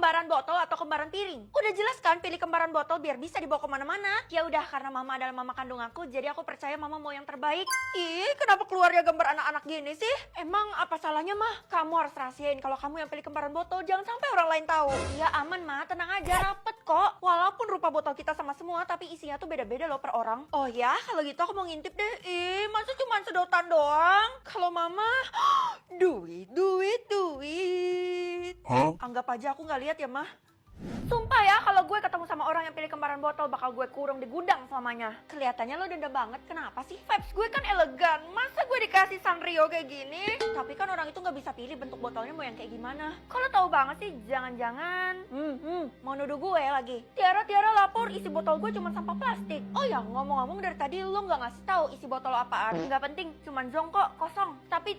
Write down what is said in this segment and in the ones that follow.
kembaran botol atau kembaran piring? Udah jelas kan pilih kembaran botol biar bisa dibawa kemana-mana. Ya udah, karena mama adalah mama kandung aku, jadi aku percaya mama mau yang terbaik. Ih, kenapa keluarnya gambar anak-anak gini sih? Emang apa salahnya mah? Kamu harus rahasiain kalau kamu yang pilih kembaran botol, jangan sampai orang lain tahu. Ya aman mah, tenang aja, rapet kok. Walaupun rupa botol kita sama semua, tapi isinya tuh beda-beda loh per orang. Oh ya, kalau gitu aku mau ngintip deh. Ih, masa cuma sedotan doang? Kalau mama, duit. Anggap aja aku nggak lihat ya mah. Sumpah ya, kalau gue ketemu sama orang yang pilih kembaran botol, bakal gue kurung di gudang selamanya. Kelihatannya lo dendam banget, kenapa sih? Vibes gue kan elegan, masa gue dikasih Sanrio kayak gini? Tapi kan orang itu nggak bisa pilih bentuk botolnya mau yang kayak gimana. Kalau tahu banget sih, jangan-jangan mau nuduh gue lagi. Tiara lapor, isi botol gue cuma sampah plastik. Oh ya, ngomong-ngomong dari tadi lo nggak ngasih tahu isi botol apaan. Nggak penting, cuman jongkok, kosong. Tapi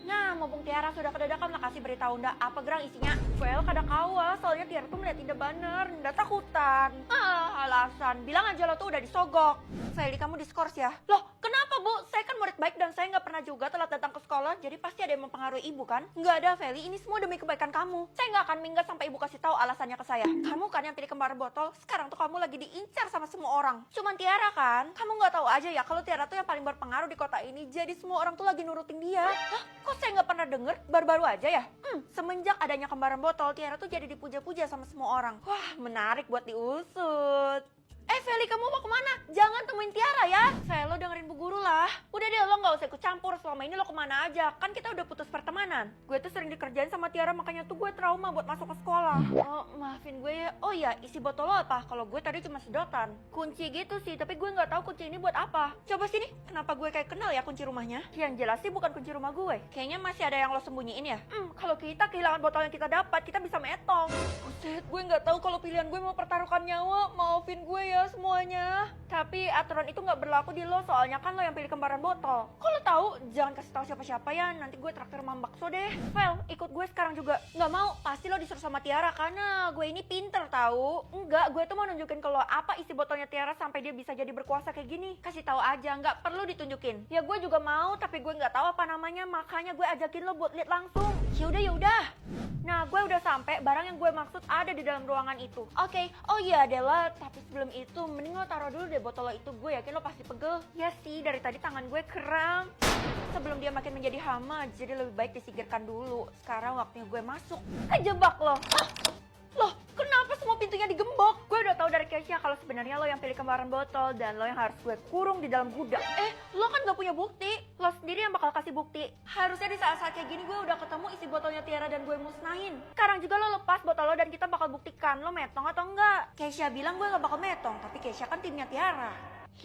nah, mumpung Tiara sudah kedadakan lah kasih beritahu ndak apa gerang isinya. Well, kada kawa, soalnya Tiara tuh melihat tidak bener, ndak takutan. Alasan, bilang aja lo tuh udah disogok. Feli, kamu diskors ya? Loh, kenapa Bu? Saya kan murid baik dan saya nggak pernah juga telat datang ke sekolah, jadi pasti ada yang mempengaruhi ibu kan? Nggak ada Feli, ini semua demi kebaikan kamu. Saya nggak akan minggat sampai ibu kasih tahu alasannya ke saya. Kamu kan yang pilih kembar botol, sekarang tuh kamu lagi diincar sama semua orang. Cuman Tiara kan? Kamu nggak tahu aja ya kalau Tiara tuh yang paling berpengaruh di kota ini, jadi semua orang tuh lagi nurutin dia. Hah? Kok saya nggak pernah denger? Baru-baru aja ya? Semenjak adanya kembaran botol, Tiara tuh jadi dipuja-puja sama semua orang. Wah, menarik buat diusut. Feli, kamu mau kemana? Jangan temuin Tiara ya. Fel, lo dengerin Bu Guru lah. Udah deh, lo gak usah ikut campur. Selama ini lo kemana aja? Kan kita udah putus pertemanan. Gue tuh sering dikerjain sama Tiara, makanya tuh gue trauma buat masuk ke sekolah. Oh, maafin gue ya. Oh iya, isi botol lo apa? Kalau gue tadi cuma sedotan. Kunci gitu sih, tapi gue gak tahu kunci ini buat apa. Coba sini, kenapa gue kayak kenal ya kunci rumahnya? Yang jelas sih bukan kunci rumah gue. Kayaknya masih ada yang lo sembunyiin ya. Kalau kita kehilangan botol yang kita dapat, kita bisa metong. Buset, gue gak tahu kalau pilihan gue mau pertaruhkan nyawa. Maafin gue ya semuanya. Tapi aturan itu nggak berlaku di lo, soalnya kan lo yang pilih kembaran botol. Kok lo tahu? Jangan kasih tahu siapa-siapa ya, nanti gue traktir mam bakso deh. Vel, ikut gue sekarang juga. Nggak mau, pasti lo disuruh sama Tiara karena gue ini pinter tahu. Enggak, gue tuh mau nunjukin ke lo apa isi botolnya Tiara sampai dia bisa jadi berkuasa kayak gini. Kasih tahu aja, nggak perlu ditunjukin. Ya gue juga mau, tapi gue nggak tahu apa namanya, makanya gue ajakin lo buat lihat langsung. Yaudah. Nah, gue udah sampai. Barang yang gue maksud ada di dalam ruangan itu. Oke. Oh iya Dela, tapi sebelum itu mending lo taruh dulu deh botol lo itu. Gue yakin lo pasti pegel. Ya sih, dari tadi tangan gue kram. Sebelum dia makin menjadi hama, jadi lebih baik disingkirkan dulu. Sekarang waktunya gue masuk. Jebak lo. Loh, kenapa semua pintunya digembok? Gue udah tahu dari Keisha kalau sebenarnya lo yang pilih kembaran botol dan lo yang harus gue kurung di dalam gudang. Lo kan gak punya bukti. Lo sendiri yang bakal kasih bukti. Harusnya di saat-saat kayak gini gue udah ketemu isi botolnya Tiara dan gue musnahin. Sekarang juga lo lepas botol lo dan kita bakal buktikan lo metong atau enggak. Keisha bilang gue gak bakal metong, tapi Keisha kan timnya Tiara.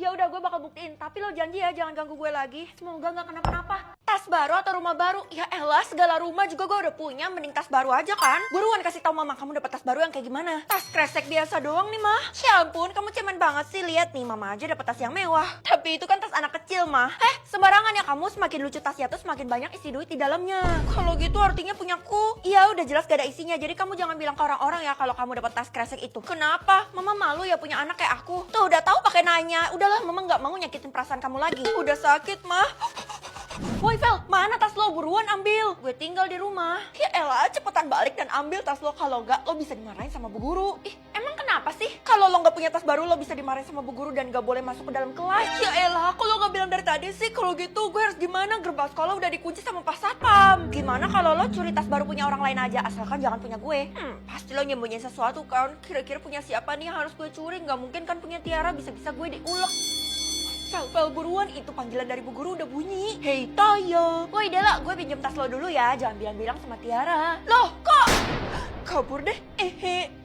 Ya udah, gue bakal buktiin, tapi lo janji ya jangan ganggu gue lagi. Semoga nggak kenapa-napa. Tas baru atau rumah baru? Ya elah, segala rumah juga gue udah punya, mending tas baru aja kan. Buruan kasih tahu mama kamu dapat tas baru yang kayak gimana. Tas kresek biasa doang nih mah. Ya ampun, kamu cemen banget sih. Lihat nih, mama aja dapat tas yang mewah. Tapi itu kan tas anak kecil mah. Sembarangan ya kamu, semakin lucu tasnya tuh semakin banyak isi duit di dalamnya. Kalau gitu artinya punyaku. Iya udah jelas gak ada isinya, jadi kamu jangan bilang ke orang-orang ya kalau kamu dapat tas kresek itu. Kenapa? Mama malu ya punya anak kayak aku. Tuh udah tahu pakai nanya. Udahlah, mama nggak mau nyakitin perasaan kamu lagi. Udah sakit mah. Woi Vel, mana tas lo? Buruan ambil. Gue tinggal di rumah. Ya elah, cepetan balik dan ambil tas lo. Kalau nggak, lo bisa dimarahin sama Bu Guru. Emang kenapa sih? Kalau lo nggak punya tas baru, lo bisa dimarahin sama Bu Guru dan nggak boleh masuk ke dalam kelas. Ya elah, kok lo nggak bilang dari tadi sih? Kalau gitu, gue harus gimana? Gerbang sekolah udah dikunci sama Pak Satpam. Gimana kalau lo curi tas baru punya orang lain aja, asalkan jangan punya gue? Pasti lo nyembunyiin sesuatu kan? Kira-kira punya siapa nih yang harus gue curi? Nggak mungkin kan punya Tiara, bisa-bisa gue diulek. Fel, buruan, itu panggilan dari Bu Guru udah bunyi. Hei Taya. Woi Dela, gue pinjam tas lo dulu ya, jangan bilang-bilang sama Tiara. Loh, kok kabur deh?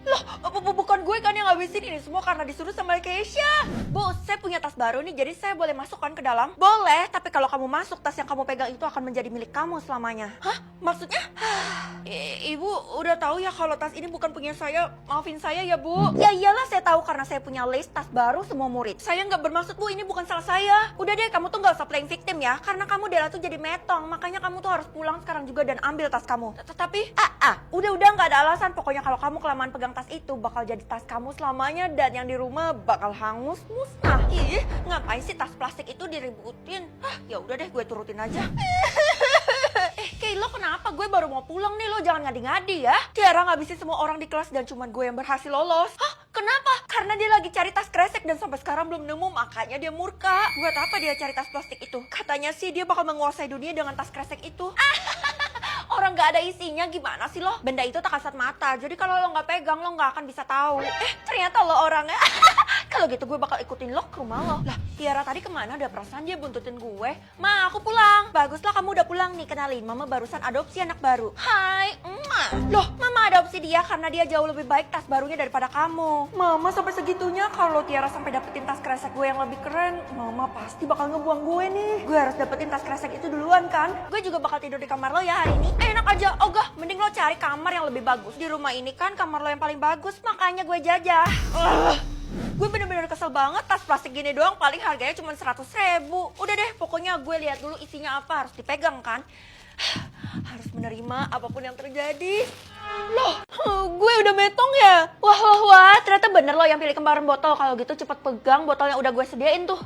Loh, bukan gue kan yang ngabisin ini semua karena disuruh sama Keisha. Bu, saya punya tas baru nih, jadi saya boleh masuk kan ke dalam? Boleh, tapi kalau kamu masuk, tas yang kamu pegang itu akan menjadi milik kamu selamanya. Hah? Maksudnya? Ibu udah tahu ya kalau tas ini bukan punya saya. Maafin saya ya Bu. Ya iyalah saya tahu karena saya punya list tas baru semua murid. Saya nggak bermaksud Bu, ini bukan salah saya. Udah deh, kamu tuh nggak usah playing victim ya. Karena kamu Dela tuh jadi metong, makanya kamu tuh harus pulang sekarang juga dan ambil tas kamu. Tapi udah nggak ada alasan. Pokoknya kalau kamu kelamaan pegang tas itu bakal jadi tas kamu selamanya dan yang di rumah bakal hangus musnah. Ngapain sih tas plastik itu diributin? Ya udah deh, gue turutin aja. Kay, lo Lo kenapa? Gue baru mau pulang nih, lo jangan ngadi-ngadi ya. Tiara ngabisin semua orang di kelas dan cuman gue yang berhasil lolos. Hah? Kenapa? Karena dia lagi cari tas kresek dan sampai sekarang belum nemu, makanya dia murka. Buat apa dia cari tas plastik itu? Katanya sih dia bakal menguasai dunia dengan tas kresek itu. Orang gak ada isinya, gimana sih lo? Benda itu tak kasat mata, jadi kalau lo gak pegang lo gak akan bisa tahu. Ternyata lo orangnya. Kalau gitu gue bakal ikutin lo ke rumah lo. Lah, Tiara tadi kemana? Ada perasaan dia buntutin gue. Ma, aku pulang. Baguslah kamu udah pulang nih, kenalin. Mama barusan adopsi anak baru. Hai. Loh, Mama adopsi dia karena dia jauh lebih baik tas barunya daripada kamu. Mama sampai segitunya, kalau Tiara sampai dapetin tas kresek gue yang lebih keren, Mama pasti bakal ngebuang gue nih. Gue harus dapetin tas kresek itu duluan kan? Gue juga bakal tidur di kamar lo ya hari ini. Enak aja, ogah, mending lo cari kamar yang lebih bagus. Di rumah ini kan kamar lo yang paling bagus, makanya gue jajah. Gue bener-bener kesel banget, tas plastik gini doang paling harganya cuma 100.000. Udah deh, pokoknya gue lihat dulu isinya apa, harus dipegang kan. Harus menerima apapun yang terjadi. Loh, gue udah metong ya? Wah, ternyata bener lo yang pilih kembaran botol. Kalau gitu cepet pegang botol yang udah gue sediain tuh.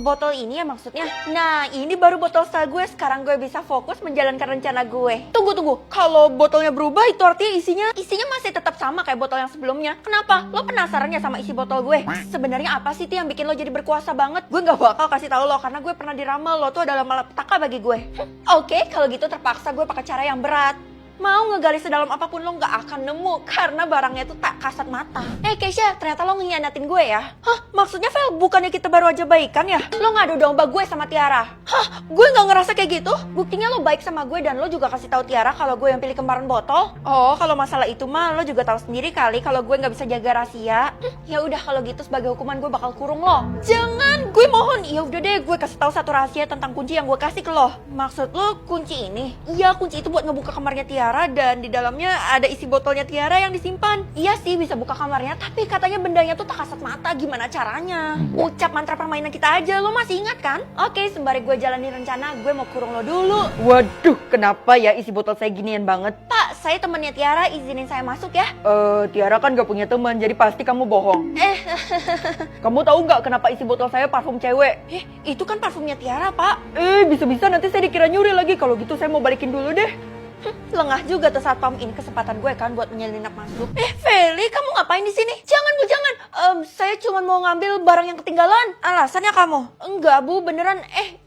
Botol ini ya maksudnya. Nah, ini baru botol style gue. Sekarang gue bisa fokus menjalankan rencana gue. Tunggu. Kalau botolnya berubah itu artinya isinya masih tetap sama kayak botol yang sebelumnya. Kenapa? Lo penasaran ya sama isi botol gue? Sebenarnya apa sih tuh yang bikin lo jadi berkuasa banget? Gue gak bakal kasih tahu lo karena gue pernah diramal lo tuh adalah malapetaka bagi gue. Oke, kalau gitu terpaksa gue pakai cara yang berat. Mau ngegali sedalam apapun lo gak akan nemu karena barangnya tuh tak kasat mata. Keisha, ternyata lo ngianatin gue ya? Hah? Maksudnya Vel, bukannya kita baru aja baikan ya? Lo ngadu domba gue sama Tiara. Hah? Gue gak ngerasa kayak gitu. Buktinya lo baik sama gue dan lo juga kasih tahu Tiara kalau gue yang pilih kembaran botol. Oh, kalau masalah itu mah lo juga tahu sendiri kali kalau gue gak bisa jaga rahasia. Ya udah kalau gitu sebagai hukuman gue bakal kurung lo. Jangan, gue mohon. Ya udah deh, gue kasih tahu satu rahasia tentang kunci yang gue kasih ke lo. Maksud lo kunci ini? Iya, kunci itu buat ngebuka kamarnya Tiara. Dan di dalamnya ada isi botolnya Tiara yang disimpan. Iya sih bisa buka kamarnya, tapi katanya bendanya tuh tak kasat mata. Gimana caranya? Ucap mantra permainan kita aja, lo masih ingat kan? Oke, sembari gue jalani rencana, gue mau kurung lo dulu. Waduh, kenapa ya isi botol saya ginian banget? Pak, saya temennya Tiara, izinin saya masuk ya. Tiara kan gak punya teman, jadi pasti kamu bohong. Kamu tahu gak kenapa isi botol saya parfum cewek? Itu kan parfumnya Tiara, Pak. Bisa-bisa nanti saya dikira nyuri lagi. Kalau gitu saya mau balikin dulu deh. Lengah juga tuh satpam, ini kesempatan gue kan buat menyelinap masuk. Feli, kamu ngapain di sini? Jangan Bu, jangan. Saya cuma mau ngambil barang yang ketinggalan. Alasannya kamu? Enggak Bu, beneran.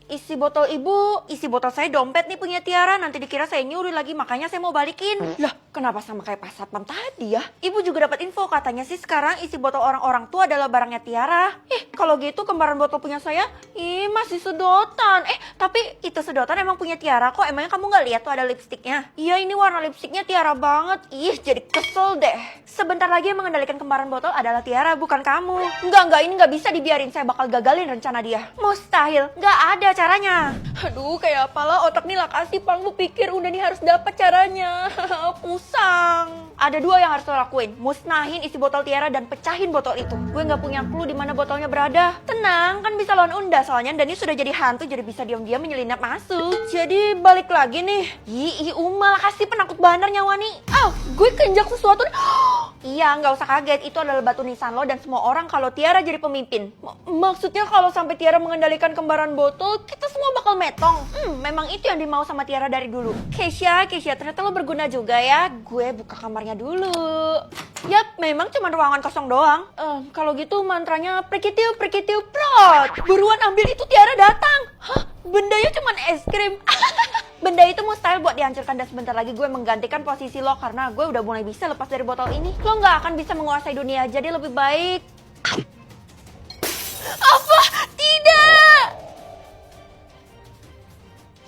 Isi botol ibu, isi botol saya dompet nih punya Tiara. Nanti dikira saya nyuri lagi, makanya saya mau balikin. Lah, kenapa sama kayak pas satpam tadi ya? Ibu juga dapat info, katanya sih sekarang isi botol orang-orang tuh adalah barangnya Tiara. Kalau gitu kembaran botol punya saya, masih sedotan. Tapi itu sedotan emang punya Tiara kok. Emangnya kamu nggak lihat tuh ada lipstiknya? Iya, ini warna lipstiknya Tiara banget. Jadi kesel deh. Sebentar lagi yang mengendalikan kembaran botol adalah Tiara, bukan kamu. Enggak, ini nggak bisa dibiarin. Saya bakal gagalin rencana dia. Mustahil, nggak ada caranya. Aduh, kayak apalah otak nih lah kasih panggung pikir udah nih harus dapat caranya. Pusang. Ada dua yang harus lo lakuin. Musnahin isi botol Tiara dan pecahin botol itu. Gue nggak punya clue di mana botolnya berada. Tenang, kan bisa lawan Unda soalnya Dani sudah jadi hantu jadi bisa diam-diam menyelinap masuk. Jadi balik lagi nih. Umal kasih penakut banar nyawa nih. Gue keinjak sesuatu nih. Iya, nggak usah kaget. Itu adalah batu nisan lo dan semua orang kalau Tiara jadi pemimpin. Maksudnya kalau sampai Tiara mengendalikan kembaran botol, kita semua bakal metong. Memang itu yang dimau sama Tiara dari dulu. Keisha, ternyata lo berguna juga ya. Gue buka kamarnya dulu. Yap, memang cuma ruangan kosong doang. Kalau gitu mantranya prikitiu, prot. Buruan ambil itu, Tiara datang. Hah? Bendanya cuma es krim. Benda itu mustahil buat dihancurkan dan sebentar lagi gue menggantikan posisi lo karena gue udah mulai bisa lepas dari botol ini. Lo nggak akan bisa menguasai dunia, jadi lebih baik. Apa? Tidak!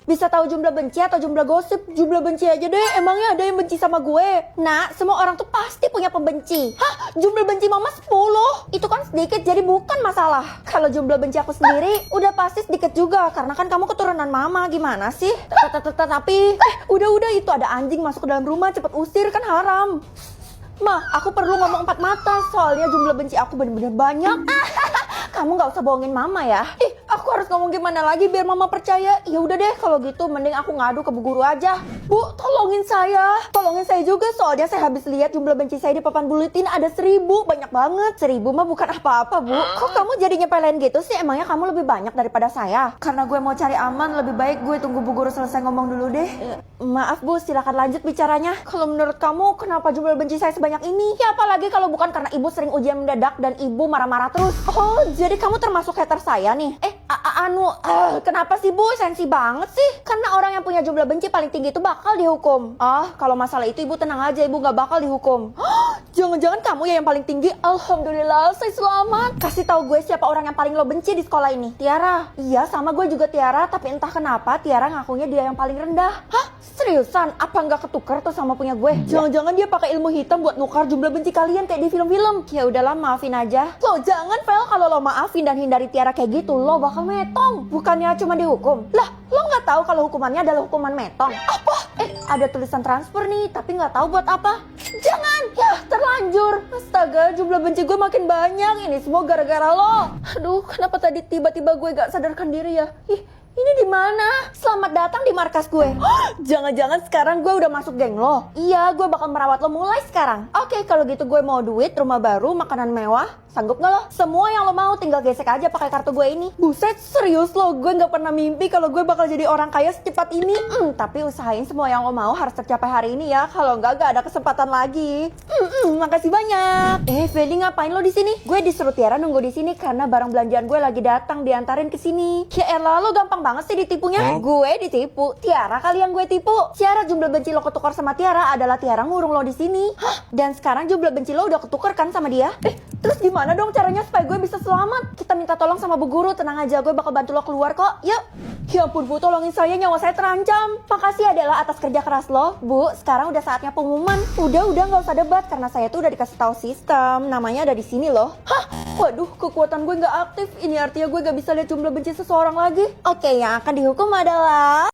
Bisa tahu jumlah benci atau jumlah gosip? Jumlah benci aja deh, emangnya ada yang benci sama gue? Nah, semua orang tuh pasti punya pembenci. Hah? Jumlah benci mama 10? Itu kan sedikit, jadi bukan masalah. Kalau jumlah benci aku sendiri, udah pasti sedikit juga. Karena kan kamu keturunan mama, gimana sih? Tapi, udah, itu ada anjing masuk ke dalam rumah, cepet usir, kan haram. Ma, aku perlu ngomong 4 mata, soalnya jumlah benci aku bener-bener banyak. Kamu gak usah bohongin mama ya. Aku harus ngomong gimana lagi biar mama percaya? Ya udah deh, kalau gitu mending aku ngadu ke bu guru aja. Bu, tolongin saya. Tolongin saya juga, soalnya saya habis lihat jumlah benci saya di papan buletin ada 1000. Banyak banget. 1000 mah bukan apa-apa, Bu. Kok kamu jadi nyepelin gitu sih? Emangnya kamu lebih banyak daripada saya? Karena gue mau cari aman, lebih baik gue tunggu bu guru selesai ngomong dulu deh. Maaf Bu, silakan lanjut bicaranya. Kalau menurut kamu, kenapa jumlah benci saya sebanyak ini? Ya apalagi kalau bukan karena ibu sering ujian mendadak dan ibu marah-marah terus. Oh, jadi kamu termasuk hater saya nih? Kenapa sih Bu? Sensi banget sih. Karena orang yang punya jumlah benci paling tinggi itu bakal dihukum. Kalau masalah itu ibu tenang aja, ibu gak bakal dihukum. Jangan-jangan kamu ya yang paling tinggi? Alhamdulillah, saya selamat. Kasih tahu gue siapa orang yang paling lo benci di sekolah ini. Tiara. Iya, sama gue juga Tiara, tapi entah kenapa Tiara ngakunya dia yang paling rendah. Hah? Seriusan? Apa nggak ketukar tuh sama punya gue? Jangan-jangan dia pakai ilmu hitam buat nukar jumlah benci kalian kayak di film-film. Ya udahlah, maafin aja. Lo jangan, Fel, kalau lo maafin dan hindari Tiara kayak gitu, lo bakal metong. Bukannya cuma dihukum. Lah, lo nggak tahu kalau hukumannya adalah hukuman metong? Apa? Ada tulisan transfer nih, tapi nggak tahu buat apa. Jangan! Ya, terlanjur. Astaga, jumlah benci gue makin banyak. Ini semua gara-gara lo. Aduh, kenapa tadi tiba-tiba gue gak sadarkan diri ya? Ini di mana? Selamat datang di markas gue. Jangan-jangan sekarang gue udah masuk geng lo? Iya, gue bakal merawat lo mulai sekarang. Oke, kalau gitu gue mau duit, rumah baru, makanan mewah. Sanggup gak lo? Semua yang lo mau tinggal gesek aja pakai kartu gue ini. Buset, serius lo? Gue gak pernah mimpi kalau gue bakal jadi orang kaya secepat ini. Tapi usahain semua yang lo mau harus tercapai hari ini ya. Kalau enggak, gak ada kesempatan lagi. Makasih banyak. Feli, ngapain lo di sini? Gue disuruh Tiara nunggu di sini karena barang belanjaan gue lagi datang diantarin ke sini. Ya elah, lo gampang banget sih ditipunya. Gue ditipu, Tiara kali yang gue tipu. Syarat jumlah benci lo ketukar sama Tiara adalah Tiara ngurung lo di sini. Dan sekarang jumlah benci lo udah ketukar kan sama dia? Terus gimana dong caranya supaya gue bisa selamat? Kita minta tolong sama bu guru, tenang aja, gue bakal bantu lo keluar kok. Yuk. Ya ampun Bu, tolongin saya, nyawa saya terancam. Makasih adalah atas kerja keras lo. Bu, sekarang udah saatnya pengumuman. Udah nggak usah debat karena saya tuh udah dikasih tahu sistem. Namanya ada di sini loh. Waduh, kekuatan gue nggak aktif. Ini artinya gue nggak bisa lihat jumlah benci seseorang lagi. Oke, yang akan dihukum adalah